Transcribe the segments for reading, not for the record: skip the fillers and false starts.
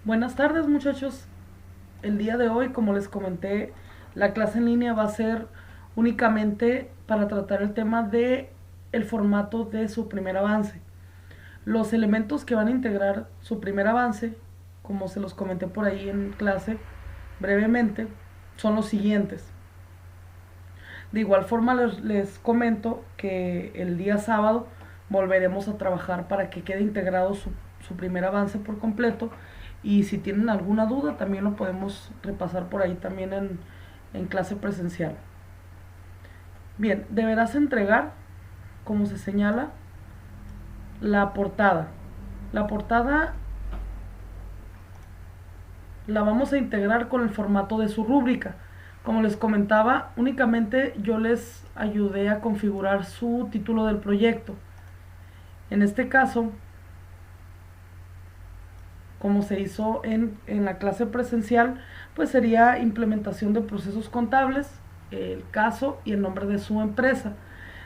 Buenas tardes, muchachos. El día de hoy, como les comenté, la clase en línea va a ser únicamente para tratar el tema de el formato de su primer avance. Los elementos que van a integrar su primer avance, como se los comenté por ahí en clase brevemente, son los siguientes. De igual forma les comento que el día sábado volveremos a trabajar para que quede integrado su primer avance por completo, y si tienen alguna duda también lo podemos repasar por ahí también en clase presencial. Bien, deberás entregar, como se señala, la portada. La portada la vamos a integrar con el formato de su rúbrica. Como les comentaba, únicamente yo les ayudé a configurar su título del proyecto. En este caso, como se hizo en la clase presencial, pues sería implementación de procesos contables, el caso y el nombre de su empresa.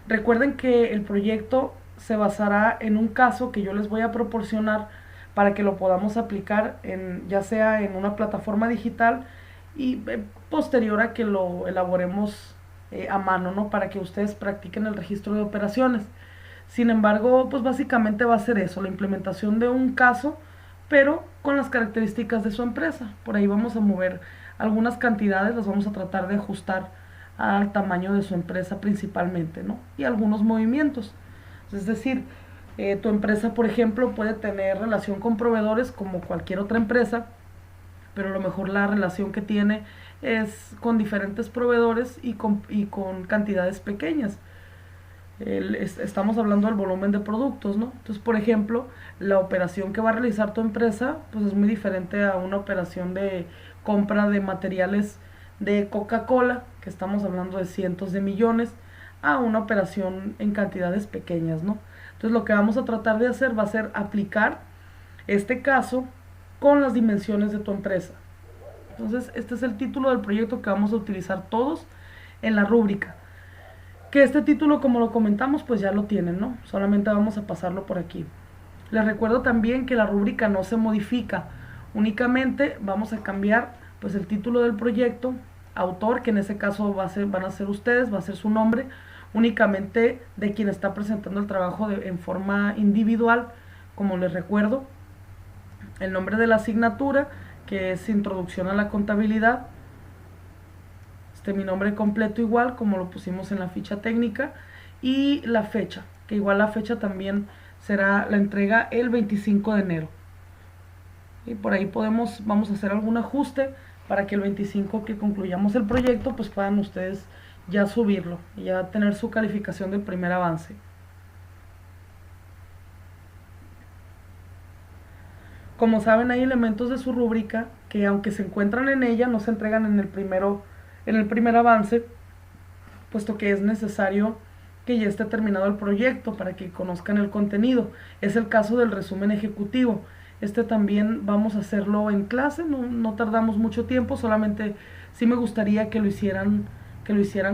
Recuerden que el proyecto se basará en un caso que yo les voy a proporcionar para que lo podamos aplicar ya sea en una plataforma digital y posterior a que lo elaboremos a mano, ¿no? Para que ustedes practiquen el registro de operaciones. Sin embargo, pues básicamente va a ser eso, la implementación de un caso, pero con las características de su empresa. Por ahí vamos a mover algunas cantidades, las vamos a tratar de ajustar al tamaño de su empresa principalmente, ¿no? Y algunos movimientos. Es decir, tu empresa, por ejemplo, puede tener relación con proveedores como cualquier otra empresa, pero a lo mejor la relación que tiene es con diferentes proveedores y con cantidades pequeñas. Estamos hablando del volumen de productos, ¿no? Entonces, por ejemplo, la operación que va a realizar tu empresa, pues es muy diferente a una operación de compra de materiales de Coca-Cola, que estamos hablando de cientos de millones, a una operación en cantidades pequeñas, ¿no? Entonces, lo que vamos a tratar de hacer va a ser aplicar este caso con las dimensiones de tu empresa. Entonces, este es el título del proyecto que vamos a utilizar todos en la rúbrica. Que este título, como lo comentamos, pues ya lo tienen, ¿no? Solamente vamos a pasarlo por aquí. Les recuerdo también que la rúbrica no se modifica, únicamente vamos a cambiar pues el título del proyecto, autor, que en ese caso van a ser ustedes, va a ser su nombre, únicamente de quien está presentando el trabajo en forma individual, como les recuerdo, el nombre de la asignatura, que es Introducción a la Contabilidad, mi nombre completo igual como lo pusimos en la ficha técnica, y la fecha, que igual la fecha también será la entrega el 25 de enero. Y por ahí vamos a hacer algún ajuste para que el 25 que concluyamos el proyecto pues puedan ustedes ya subirlo y ya tener su calificación del primer avance. Como saben, hay elementos de su rúbrica que, aunque se encuentran en ella, no se entregan en el primer avance, puesto que es necesario que ya esté terminado el proyecto para que conozcan el contenido. Es el caso del resumen ejecutivo. Este también vamos a hacerlo en clase, no tardamos mucho tiempo, solamente sí me gustaría que lo hicieran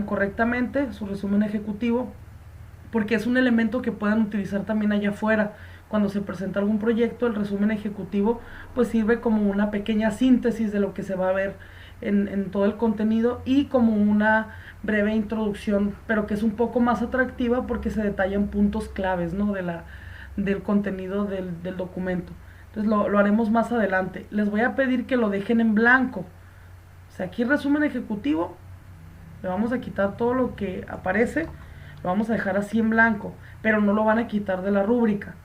correctamente, su resumen ejecutivo, porque es un elemento que puedan utilizar también allá afuera. Cuando se presenta algún proyecto, el resumen ejecutivo pues sirve como una pequeña síntesis de lo que se va a ver en todo el contenido, y como una breve introducción, pero que es un poco más atractiva porque se detallan puntos claves, ¿no? Del contenido del documento. Entonces lo haremos más adelante. Les voy a pedir que lo dejen en blanco. O sea, aquí resumen ejecutivo, le vamos a quitar todo lo que aparece, lo vamos a dejar así en blanco, pero no lo van a quitar de la rúbrica.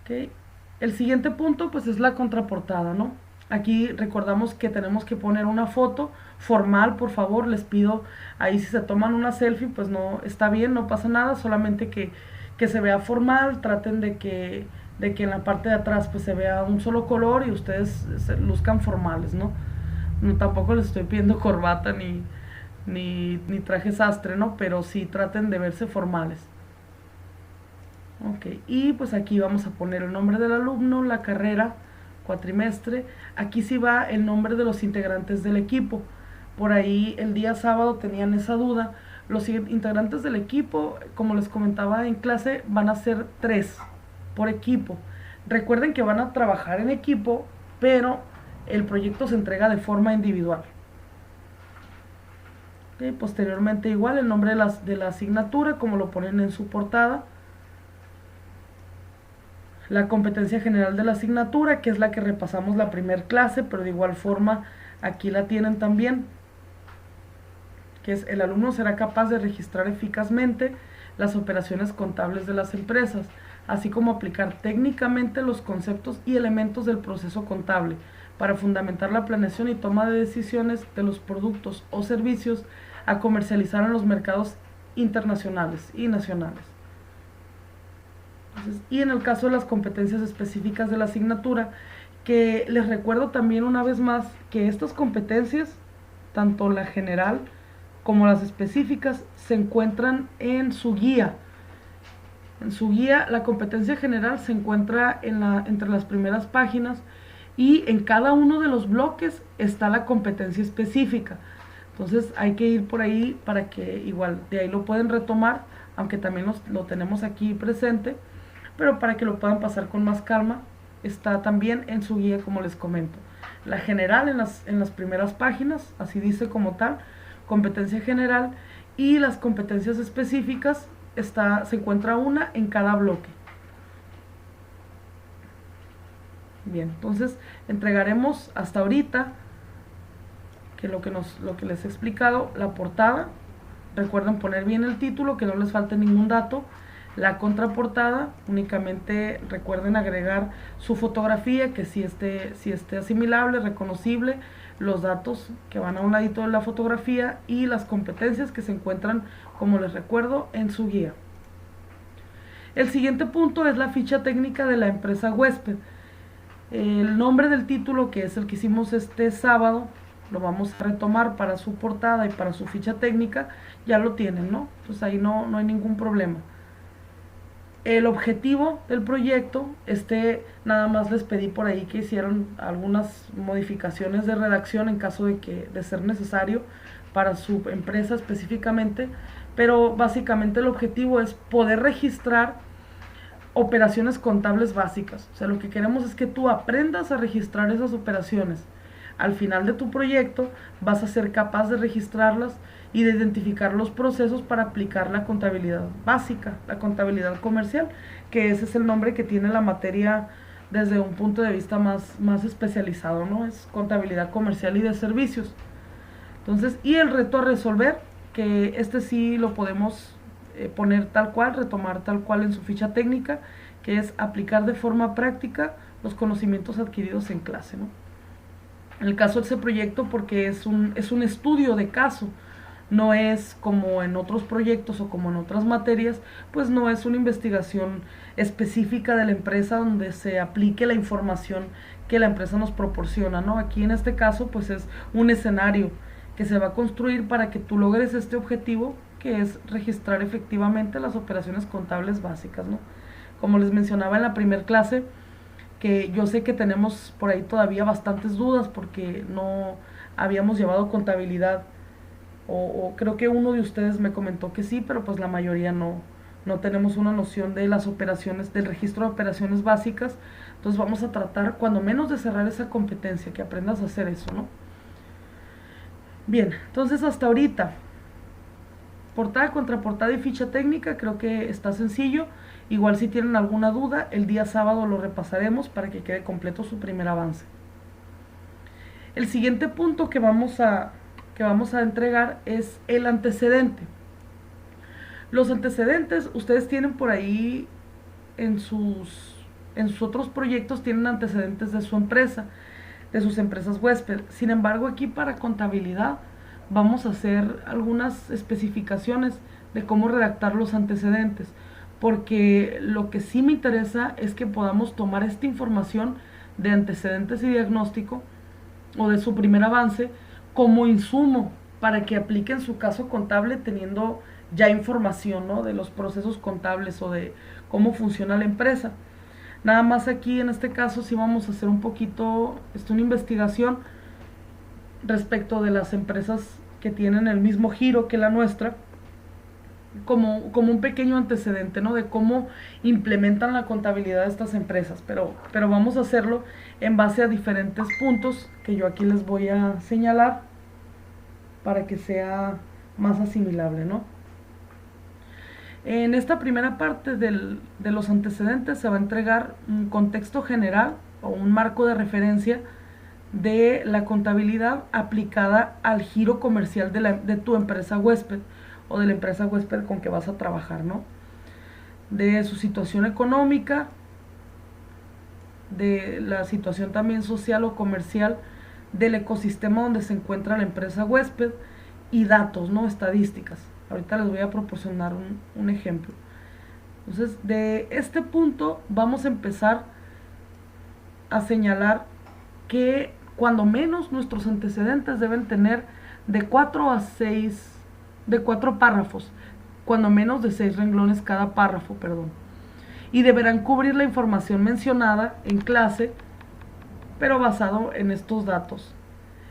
¿Okay? El siguiente punto pues es la contraportada, ¿no? Aquí recordamos que tenemos que poner una foto formal, por favor, les pido, ahí si se toman una selfie, pues no, está bien, no pasa nada, solamente que se vea formal, traten de que en la parte de atrás pues se vea un solo color y ustedes se luzcan formales, ¿no? No, tampoco les estoy pidiendo corbata ni traje sastre, ¿no? Pero sí traten de verse formales. Ok, y pues aquí vamos a poner el nombre del alumno, la carrera, cuatrimestre. Aquí sí va el nombre de los integrantes del equipo. Por ahí el día sábado tenían esa duda. Los integrantes del equipo, como les comentaba en clase, van a ser 3 por equipo. Recuerden que van a trabajar en equipo, pero el proyecto se entrega de forma individual. ¿Okay? Posteriormente igual el nombre de la asignatura, como lo ponen en su portada. La competencia general de la asignatura, que es la que repasamos la primer clase, pero de igual forma aquí la tienen también, que es: el alumno será capaz de registrar eficazmente las operaciones contables de las empresas, así como aplicar técnicamente los conceptos y elementos del proceso contable para fundamentar la planeación y toma de decisiones de los productos o servicios a comercializar en los mercados internacionales y nacionales. Entonces, y en el caso de las competencias específicas de la asignatura, que les recuerdo también una vez más que estas competencias, tanto la general como las específicas, se encuentran en su guía. En su guía, la competencia general se encuentra entre las primeras páginas, y en cada uno de los bloques está la competencia específica. Entonces hay que ir por ahí para que igual de ahí lo pueden retomar, aunque también lo tenemos aquí presente, pero para que lo puedan pasar con más calma, está también en su guía, como les comento. La general en las primeras páginas, así dice como tal, competencia general, y las competencias específicas se encuentra una en cada bloque. Bien, entonces entregaremos hasta ahorita que lo que les he explicado: la portada. Recuerden poner bien el título, que no les falte ningún dato. La contraportada, únicamente recuerden agregar su fotografía, que si esté asimilable, reconocible, los datos que van a un ladito de la fotografía, y las competencias que se encuentran, como les recuerdo, en su guía. El siguiente punto es la ficha técnica de la empresa huésped. El nombre del título, que es el que hicimos este sábado, lo vamos a retomar para su portada y para su ficha técnica. Ya lo tienen, ¿no? Pues ahí no hay ningún problema. El objetivo del proyecto, nada más les pedí por ahí que hicieran algunas modificaciones de redacción en caso de ser necesario para su empresa específicamente, pero básicamente el objetivo es poder registrar operaciones contables básicas. O sea, lo que queremos es que tú aprendas a registrar esas operaciones. Al final de tu proyecto vas a ser capaz de registrarlas y de identificar los procesos para aplicar la contabilidad básica, la contabilidad comercial, que ese es el nombre que tiene la materia desde un punto de vista más especializado, ¿no? Es contabilidad comercial y de servicios. Entonces, y el reto a resolver, que sí lo podemos poner tal cual, retomar tal cual en su ficha técnica, que es aplicar de forma práctica los conocimientos adquiridos en clase, ¿no? En el caso de ese proyecto, porque es un estudio de caso, no es como en otros proyectos o como en otras materias, pues no es una investigación específica de la empresa donde se aplique la información que la empresa nos proporciona, ¿no? Aquí en este caso, pues es un escenario que se va a construir para que tú logres este objetivo, que es registrar efectivamente las operaciones contables básicas, ¿no? Como les mencionaba en la primera clase, que yo sé que tenemos por ahí todavía bastantes dudas porque no habíamos llevado contabilidad, o creo que uno de ustedes me comentó que sí, pero pues la mayoría no tenemos una noción de las operaciones, del registro de operaciones básicas. Entonces vamos a tratar cuando menos de cerrar esa competencia, que aprendas a hacer eso, ¿no? Bien, entonces hasta ahorita, portada, contraportada y ficha técnica, creo que está sencillo. Igual si tienen alguna duda, el día sábado lo repasaremos para que quede completo su primer avance. El siguiente punto que vamos a entregar es el antecedente. Los antecedentes, ustedes tienen por ahí en sus otros proyectos, tienen antecedentes de su empresa, de sus empresas huésped. Sin embargo, aquí para contabilidad vamos a hacer algunas especificaciones de cómo redactar los antecedentes, porque lo que sí me interesa es que podamos tomar esta información de antecedentes y diagnóstico, o de su primer avance, como insumo para que apliquen su caso contable teniendo ya información, ¿no?, de los procesos contables o de cómo funciona la empresa. Nada más aquí en este caso sí vamos a hacer un poquito, una investigación respecto de las empresas que tienen el mismo giro que la nuestra, como un pequeño antecedente, ¿no? De cómo implementan la contabilidad de estas empresas, pero vamos a hacerlo en base a diferentes puntos que yo aquí les voy a señalar para que sea más asimilable, ¿no? En esta primera parte de los antecedentes se va a entregar un contexto general o un marco de referencia de la contabilidad aplicada al giro comercial de tu empresa huésped o de la empresa huésped con que vas a trabajar, ¿no? De su situación económica, de la situación también social o comercial del ecosistema donde se encuentra la empresa huésped y datos, ¿no? Estadísticas. Ahorita les voy a proporcionar un ejemplo. Entonces, de este punto vamos a empezar a señalar que cuando menos nuestros antecedentes deben tener de 4 a 6, de 4 párrafos, cuando menos de 6 renglones cada párrafo, perdón. Y deberán cubrir la información mencionada en clase, pero basado en estos datos.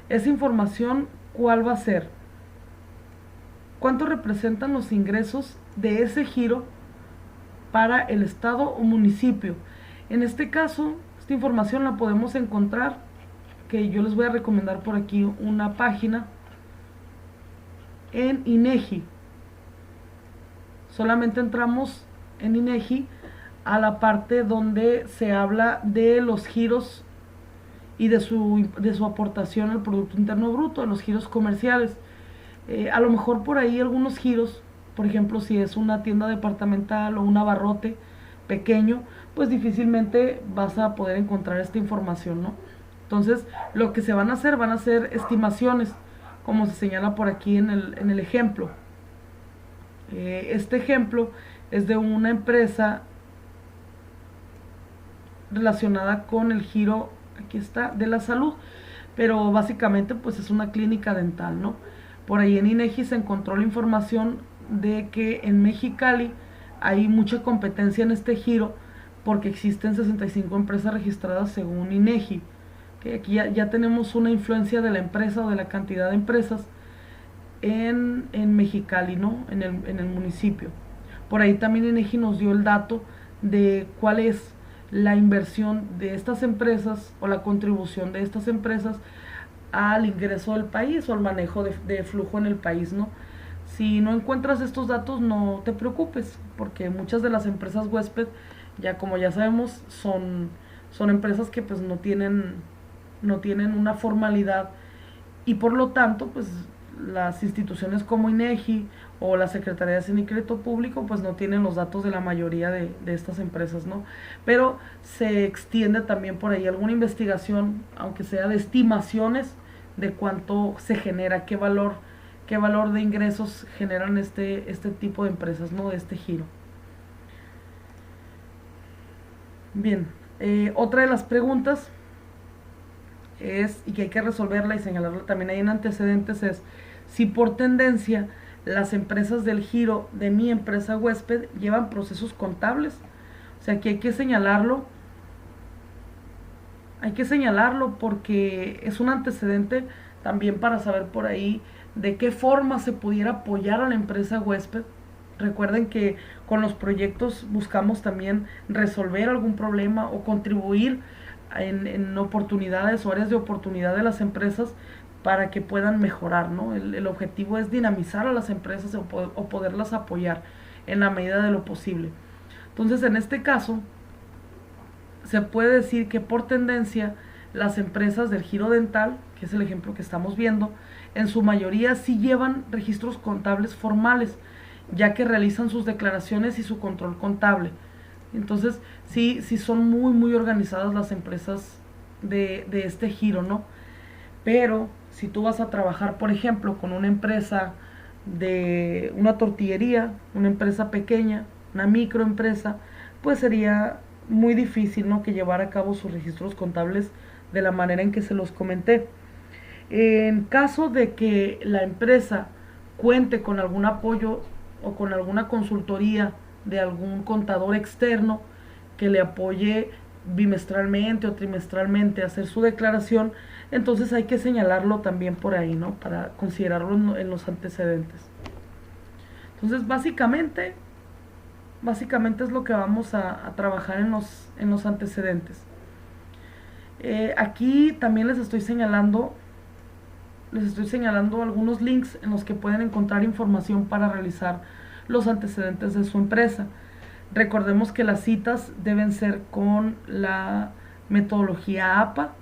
Esa información, ¿cuál va a ser? ¿Cuánto representan los ingresos de ese giro para el estado o municipio? En este caso, esta información la podemos encontrar, que yo les voy a recomendar por aquí una página en INEGI. Solamente entramos en INEGI a la parte donde se habla de los giros y de su aportación al Producto Interno Bruto, de los giros comerciales. A lo mejor por ahí algunos giros, por ejemplo, si es una tienda departamental o un abarrote pequeño, pues difícilmente vas a poder encontrar esta información, ¿no? Entonces, lo que se van a hacer estimaciones, como se señala por aquí en el ejemplo. Este ejemplo es de una empresa relacionada con el giro, aquí está, de la salud, pero básicamente pues es una clínica dental, ¿no? Por ahí en INEGI se encontró la información de que en Mexicali hay mucha competencia en este giro porque existen 65 empresas registradas según INEGI, que aquí ya tenemos una influencia de la empresa o de la cantidad de empresas en Mexicali, ¿no? En el municipio. Por ahí también INEGI nos dio el dato de cuál es la inversión de estas empresas o la contribución de estas empresas al ingreso del país o al manejo de flujo en el país, ¿no? Si no encuentras estos datos, no te preocupes, porque muchas de las empresas huésped, ya como ya sabemos, son empresas que pues no tienen una formalidad y por lo tanto, pues las instituciones como INEGI o la Secretaría de Hacienda y Crédito Público pues no tienen los datos de la mayoría de estas empresas, ¿no? Pero se extiende también por ahí alguna investigación, aunque sea de estimaciones de cuánto se genera, qué valor de ingresos generan este tipo de empresas, ¿no? De este giro. Bien, otra de las preguntas es, y que hay que resolverla y señalarla también ahí en antecedentes, es si por tendencia las empresas del giro de mi empresa huésped llevan procesos contables. O sea, que hay que señalarlo porque es un antecedente también para saber por ahí de qué forma se pudiera apoyar a la empresa huésped. Recuerden que con los proyectos buscamos también resolver algún problema o contribuir en oportunidades o áreas de oportunidad de las empresas para que puedan mejorar, ¿no? El objetivo es dinamizar a las empresas o poderlas apoyar en la medida de lo posible. Entonces, en este caso, se puede decir que por tendencia las empresas del giro dental, que es el ejemplo que estamos viendo, en su mayoría sí llevan registros contables formales, ya que realizan sus declaraciones y su control contable. Entonces, sí son muy organizadas las empresas de este giro, ¿no? Pero si tú vas a trabajar, por ejemplo, con una empresa de una tortillería, una empresa pequeña, una microempresa, pues sería muy difícil, ¿no?, que llevar a cabo sus registros contables de la manera en que se los comenté. En caso de que la empresa cuente con algún apoyo o con alguna consultoría de algún contador externo que le apoye bimestralmente o trimestralmente a hacer su declaración, entonces hay que señalarlo también por ahí, ¿no?, para considerarlo en los antecedentes. Entonces, básicamente es lo que vamos a trabajar en los antecedentes. Aquí también les estoy señalando algunos links en los que pueden encontrar información para realizar los antecedentes de su empresa. Recordemos que las citas deben ser con la metodología APA,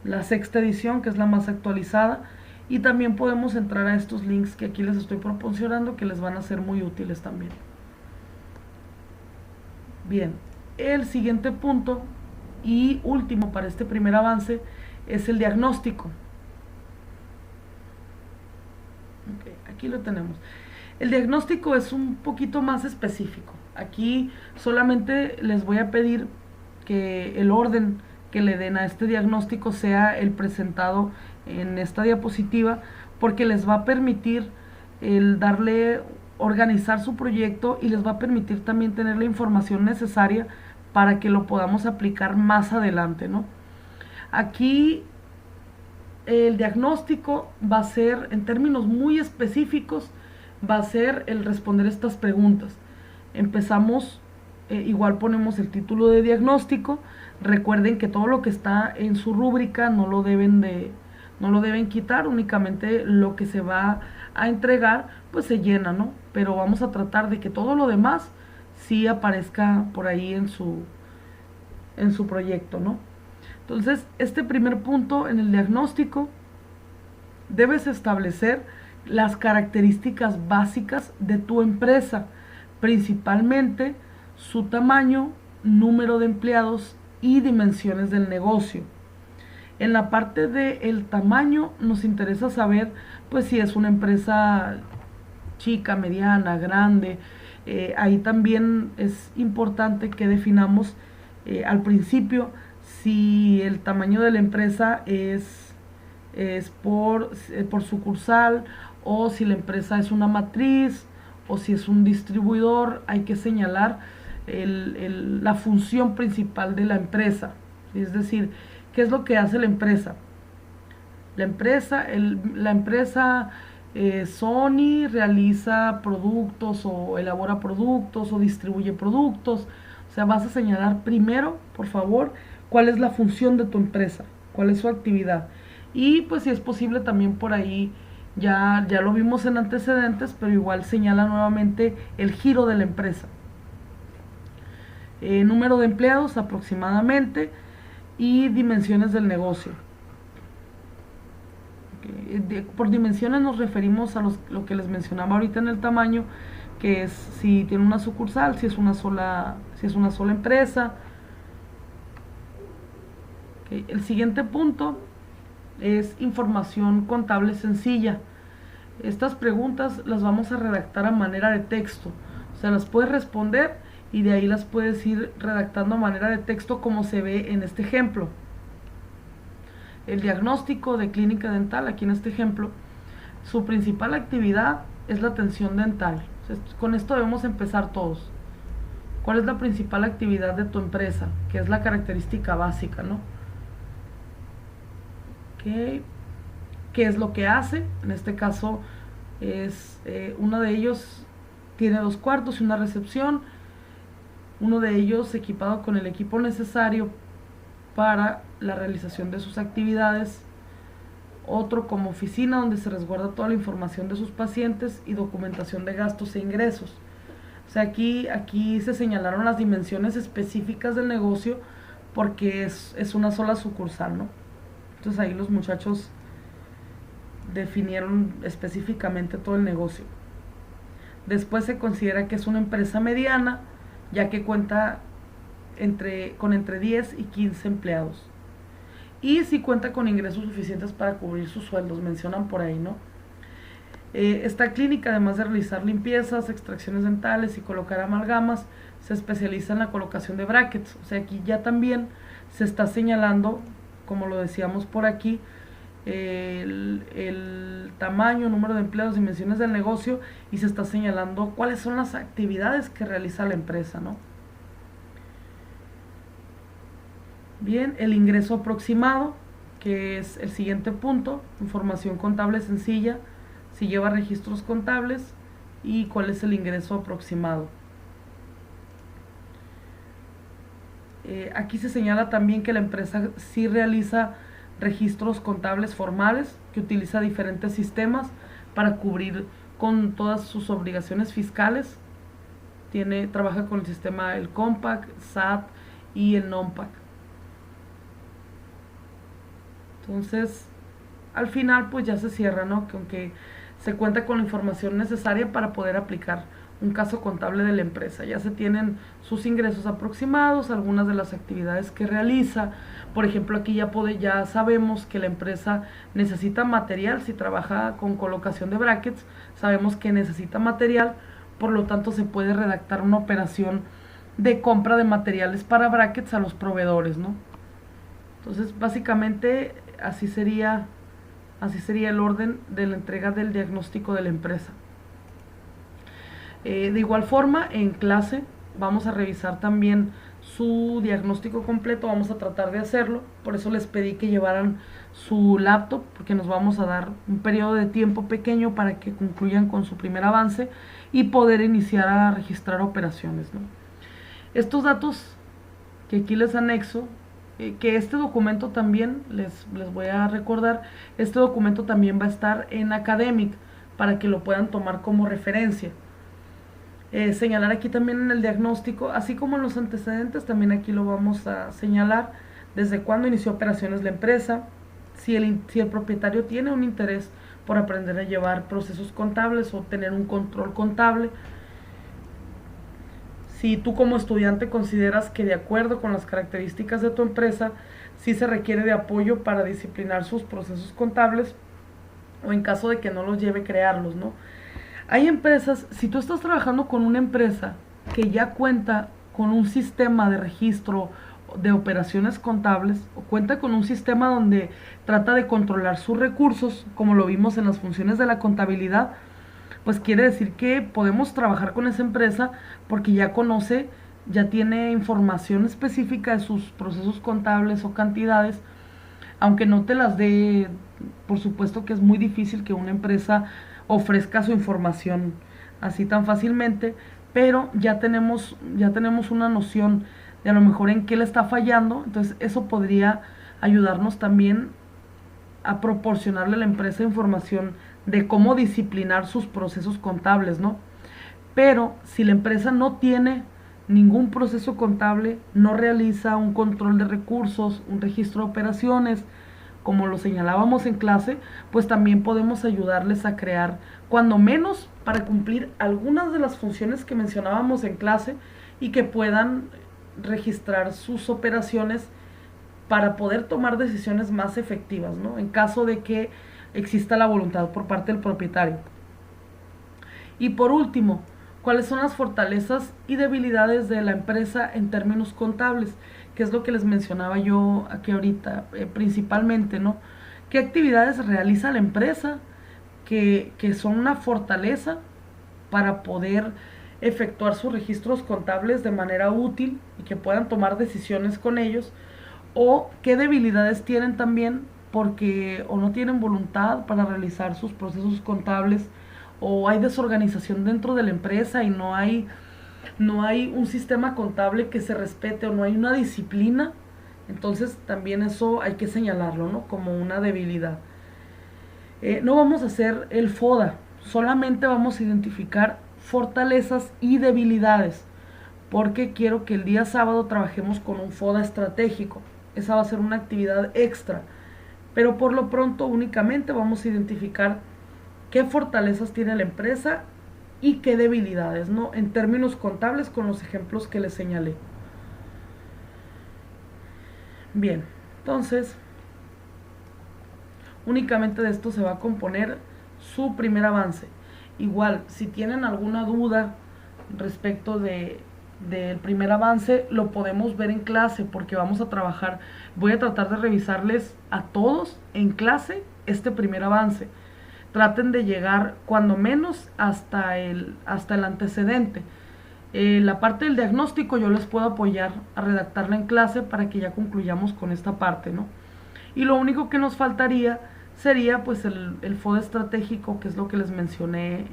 la sexta edición, que es la más actualizada, y también podemos entrar a estos links que aquí les estoy proporcionando, que les van a ser muy útiles también. Bien, el siguiente punto y último para este primer avance es el diagnóstico. Okay, aquí lo tenemos. El diagnóstico es un poquito más específico. Aquí solamente les voy a pedir que el orden que le den a este diagnóstico sea el presentado en esta diapositiva, porque les va a permitir el organizar su proyecto y les va a permitir también tener la información necesaria para que lo podamos aplicar más adelante, ¿no? Aquí el diagnóstico va a ser, en términos muy específicos, va a ser el responder estas preguntas. Empezamos, igual ponemos el título de diagnóstico. Recuerden que todo lo que está en su rúbrica no lo deben quitar, únicamente lo que se va a entregar pues se llena, ¿no? Pero vamos a tratar de que todo lo demás sí aparezca por ahí en su proyecto, ¿no? Entonces, este primer punto en el diagnóstico, debes establecer las características básicas de tu empresa, principalmente su tamaño, número de empleados y dimensiones del negocio. En la parte del tamaño nos interesa saber pues si es una empresa chica, mediana, grande. Ahí también es importante que definamos al principio si el tamaño de la empresa es por sucursal, o si la empresa es una matriz, o si es un distribuidor. Hay que señalar la función principal de la empresa, es decir, qué es lo que hace la empresa. La empresa Sony realiza productos, o elabora productos, o distribuye productos. O sea, vas a señalar primero, por favor, cuál es la función de tu empresa, cuál es su actividad. Y pues si es posible también por ahí, ya lo vimos en antecedentes, pero igual señala nuevamente el giro de la empresa. Número de empleados aproximadamente y dimensiones del negocio. Por dimensiones nos referimos a lo que les mencionaba ahorita en el tamaño, que es si tiene una sucursal, si es una sola empresa. El siguiente punto es información contable sencilla. Estas preguntas las vamos a redactar a manera de texto, o sea, las puedes responder y de ahí las puedes ir redactando a manera de texto, como se ve en este ejemplo. El diagnóstico de clínica dental, aquí en este ejemplo, su principal actividad es la atención dental. O sea, con esto debemos empezar todos. ¿Cuál es la principal actividad de tu empresa? Que es la característica básica, ¿no? ¿Qué es lo que hace? En este caso es uno de ellos tiene 2 cuartos y una recepción, uno de ellos equipado con el equipo necesario para la realización de sus actividades, otro como oficina donde se resguarda toda la información de sus pacientes y documentación de gastos e ingresos. O sea, aquí se señalaron las dimensiones específicas del negocio porque es una sola sucursal, ¿no? Entonces ahí los muchachos definieron específicamente todo el negocio. Después se considera que es una empresa mediana, ya que cuenta con entre 10 y 15 empleados. Y si cuenta con ingresos suficientes para cubrir sus sueldos, mencionan por ahí, ¿no? Esta clínica, además de realizar limpiezas, extracciones dentales y colocar amalgamas, se especializa en la colocación de brackets. O sea, aquí ya también se está señalando, como lo decíamos por aquí, el tamaño, número de empleados, dimensiones del negocio, y se está señalando cuáles son las actividades que realiza la empresa, ¿no? Bien, el ingreso aproximado, que es el siguiente punto, información contable sencilla, si lleva registros contables, y cuál es el ingreso aproximado. Aquí se señala también que la empresa sí realiza registros contables formales, que utiliza diferentes sistemas para cubrir con todas sus obligaciones fiscales. Trabaja con el sistema el COMPAC, SAT y el NOMPAC. Entonces, al final pues ya se cierra, ¿no? Que aunque se cuenta con la información necesaria para poder aplicar un caso contable de la empresa. Ya se tienen sus ingresos aproximados, algunas de las actividades que realiza. Por ejemplo, aquí ya sabemos que la empresa necesita material. Si trabaja con colocación de brackets, sabemos que necesita material. Por lo tanto, se puede redactar una operación de compra de materiales para brackets a los proveedores, ¿no? Entonces, básicamente, así sería el orden de la entrega del diagnóstico de la empresa. De igual forma, en clase vamos a revisar también su diagnóstico completo, vamos a tratar de hacerlo, por eso les pedí que llevaran su laptop, porque nos vamos a dar un periodo de tiempo pequeño para que concluyan con su primer avance y poder iniciar a registrar operaciones, ¿no? Estos datos que aquí les anexo, que este documento también, les voy a recordar, este documento también va a estar en Academic para que lo puedan tomar como referencia. Señalar aquí también en el diagnóstico, así como en los antecedentes, también aquí lo vamos a señalar desde cuándo inició operaciones la empresa, si el propietario tiene un interés por aprender a llevar procesos contables o tener un control contable, si tú como estudiante consideras que de acuerdo con las características de tu empresa, sí se requiere de apoyo para disciplinar sus procesos contables o en caso de que no los lleve, crearlos, ¿no? Hay empresas, si tú estás trabajando con una empresa que ya cuenta con un sistema de registro de operaciones contables o cuenta con un sistema donde trata de controlar sus recursos, como lo vimos en las funciones de la contabilidad, pues quiere decir que podemos trabajar con esa empresa porque ya conoce, ya tiene información específica de sus procesos contables o cantidades, aunque no te las dé. Por supuesto que es muy difícil que una empresa ofrezca su información así tan fácilmente, pero ya tenemos una noción de a lo mejor en qué le está fallando. Entonces eso podría ayudarnos también a proporcionarle a la empresa información de cómo disciplinar sus procesos contables, ¿no? Pero si la empresa no tiene ningún proceso contable, no realiza un control de recursos, un registro de operaciones, como lo señalábamos en clase, pues también podemos ayudarles a crear, cuando menos, para cumplir algunas de las funciones que mencionábamos en clase y que puedan registrar sus operaciones para poder tomar decisiones más efectivas, ¿no? En caso de que exista la voluntad por parte del propietario. Y por último, ¿cuáles son las fortalezas y debilidades de la empresa en términos contables? Que es lo que les mencionaba yo aquí ahorita, principalmente, ¿no? ¿Qué actividades realiza la empresa que son una fortaleza para poder efectuar sus registros contables de manera útil y que puedan tomar decisiones con ellos? ¿O qué debilidades tienen también porque o no tienen voluntad para realizar sus procesos contables, o hay desorganización dentro de la empresa y no hay un sistema contable que se respete, o no hay una disciplina? Entonces también eso hay que señalarlo, ¿no? Como una debilidad. No vamos a hacer el FODA, solamente vamos a identificar fortalezas y debilidades, porque quiero que el día sábado trabajemos con un FODA estratégico. Esa va a ser una actividad extra, pero por lo pronto únicamente vamos a identificar qué fortalezas tiene la empresa y qué debilidades, ¿no? En términos contables, con los ejemplos que les señalé. Bien, entonces únicamente de esto se va a componer su primer avance. Igual, si tienen alguna duda respecto del primer avance, lo podemos ver en clase, porque vamos a trabajar, voy a tratar de revisarles a todos en clase este primer avance. Traten de llegar cuando menos hasta el antecedente. La parte del diagnóstico yo les puedo apoyar a redactarla en clase para que ya concluyamos con esta parte, ¿no? Y lo único que nos faltaría sería pues el FODA estratégico, que es lo que les mencioné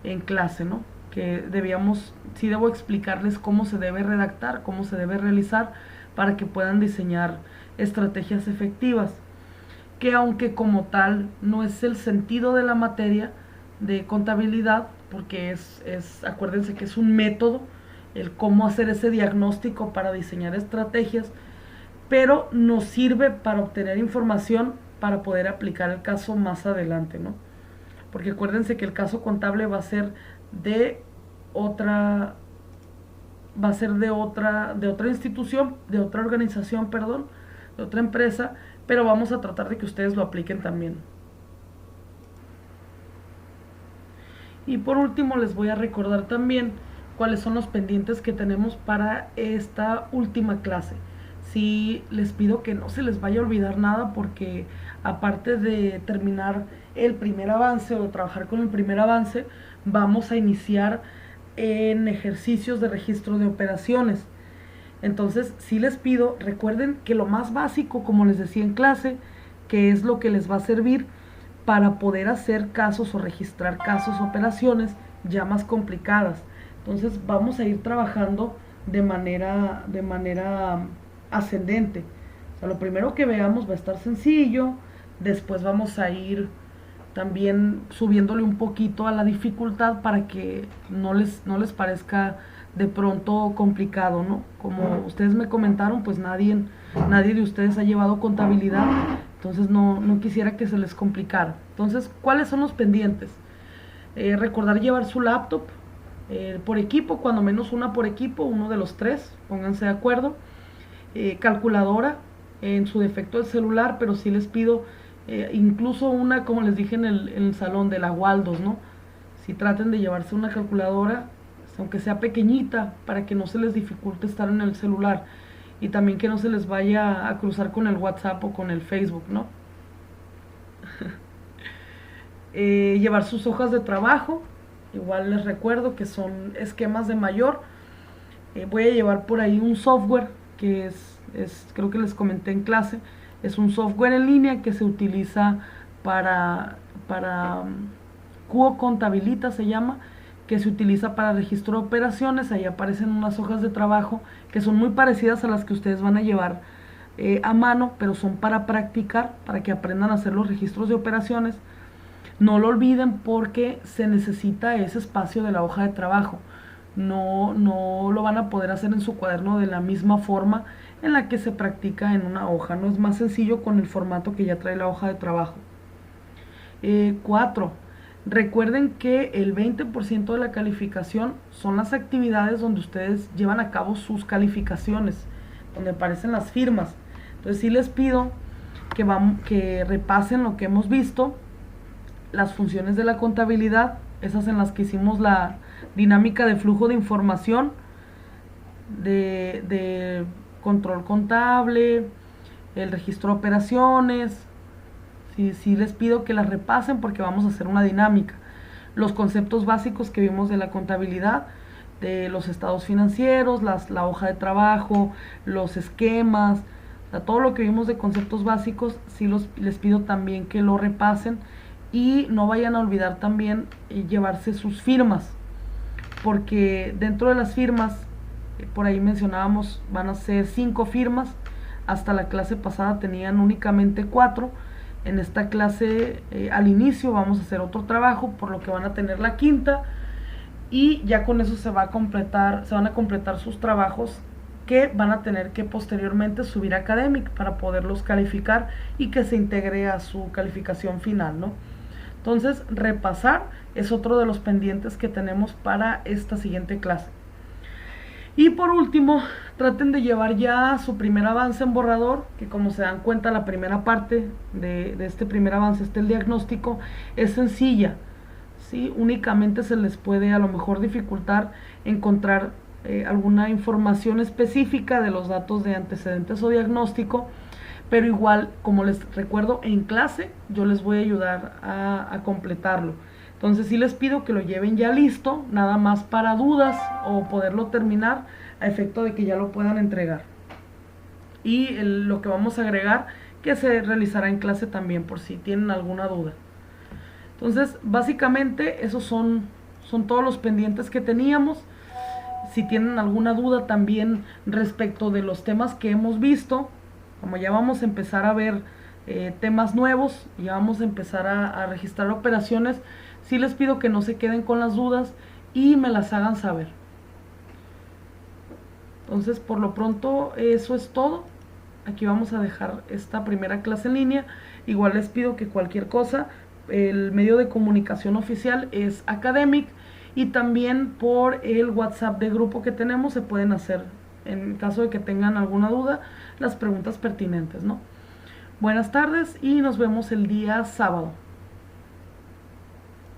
en clase, ¿no? Que sí debo explicarles cómo se debe redactar, cómo se debe realizar para que puedan diseñar estrategias efectivas, que aunque como tal no es el sentido de la materia de contabilidad, porque acuérdense que es un método, el cómo hacer ese diagnóstico para diseñar estrategias, pero nos sirve para obtener información para poder aplicar el caso más adelante, ¿no? Porque acuérdense que el caso contable va a ser de otra de otra institución, de otra organización, perdón, de otra empresa, pero vamos a tratar de que ustedes lo apliquen también. Y por último les voy a recordar también cuáles son los pendientes que tenemos para esta última clase. Sí, les pido que no se les vaya a olvidar nada, porque aparte de terminar el primer avance o de trabajar con el primer avance, vamos a iniciar en ejercicios de registro de operaciones. Entonces, sí les pido, recuerden que lo más básico, como les decía en clase, que es lo que les va a servir para poder hacer casos o registrar casos o operaciones ya más complicadas. Entonces, vamos a ir trabajando de manera ascendente. O sea, lo primero que veamos va a estar sencillo, después vamos a ir también subiéndole un poquito a la dificultad para que no les parezca de pronto complicado, ¿no? Como ustedes me comentaron, pues nadie de ustedes ha llevado contabilidad, entonces no quisiera que se les complicara. Entonces, ¿cuáles son los pendientes? Recordar llevar su laptop por equipo, cuando menos una por equipo, uno de los tres, pónganse de acuerdo. Calculadora, en su defecto el celular, pero sí les pido incluso una, como les dije en el salón de la Waldos, ¿no? Si traten de llevarse una calculadora, aunque sea pequeñita, para que no se les dificulte estar en el celular y también que no se les vaya a cruzar con el WhatsApp o con el Facebook, ¿no? Llevar sus hojas de trabajo, igual les recuerdo que son esquemas de mayor. Voy a llevar por ahí un software que creo que les comenté en clase, es un software en línea que se utiliza para Cuo Contabilita se llama, que se utiliza para registro de operaciones. Ahí aparecen unas hojas de trabajo que son muy parecidas a las que ustedes van a llevar a mano, pero son para practicar, para que aprendan a hacer los registros de operaciones. No lo olviden, porque se necesita ese espacio de la hoja de trabajo. No lo van a poder hacer en su cuaderno de la misma forma en la que se practica en una hoja, no es más sencillo con el formato que ya trae la hoja de trabajo. 4. Recuerden que el 20% de la calificación son las actividades donde ustedes llevan a cabo sus calificaciones, donde aparecen las firmas. Entonces sí les pido que repasen lo que hemos visto, las funciones de la contabilidad, esas en las que hicimos la dinámica de flujo de información, de control contable, el registro de operaciones. Sí les pido que las repasen porque vamos a hacer una dinámica. Los conceptos básicos que vimos de la contabilidad, de los estados financieros, la hoja de trabajo, los esquemas, o sea, todo lo que vimos de conceptos básicos, les pido también que lo repasen y no vayan a olvidar también llevarse sus firmas, porque dentro de las firmas, por ahí mencionábamos, van a ser 5 firmas. Hasta la clase pasada tenían únicamente 4. En esta clase al inicio vamos a hacer otro trabajo, por lo que van a tener la quinta, y ya con eso se van a completar sus trabajos, que van a tener que posteriormente subir a Academic para poderlos calificar y que se integre a su calificación final, ¿no? Entonces, repasar es otro de los pendientes que tenemos para esta siguiente clase. Y por último, traten de llevar ya su primer avance en borrador, que como se dan cuenta, la primera parte de este primer avance, el diagnóstico, es sencilla, ¿sí? Únicamente se les puede a lo mejor dificultar encontrar alguna información específica de los datos de antecedentes o diagnóstico, pero igual, como les recuerdo, en clase yo les voy a ayudar a completarlo. Entonces sí les pido que lo lleven ya listo, nada más para dudas o poderlo terminar a efecto de que ya lo puedan entregar. Y lo que vamos a agregar, que se realizará en clase también, por si tienen alguna duda. Entonces, básicamente esos son Son todos los pendientes que teníamos. Si tienen alguna duda también respecto de los temas que hemos visto, como ya vamos a empezar a ver temas nuevos, ya vamos a empezar a registrar operaciones, sí les pido que no se queden con las dudas y me las hagan saber. Entonces, por lo pronto, eso es todo. Aquí vamos a dejar esta primera clase en línea. Igual les pido que cualquier cosa, el medio de comunicación oficial es Academic, y también por el WhatsApp de grupo que tenemos se pueden hacer, en caso de que tengan alguna duda, las preguntas pertinentes, ¿no? Buenas tardes y nos vemos el día sábado.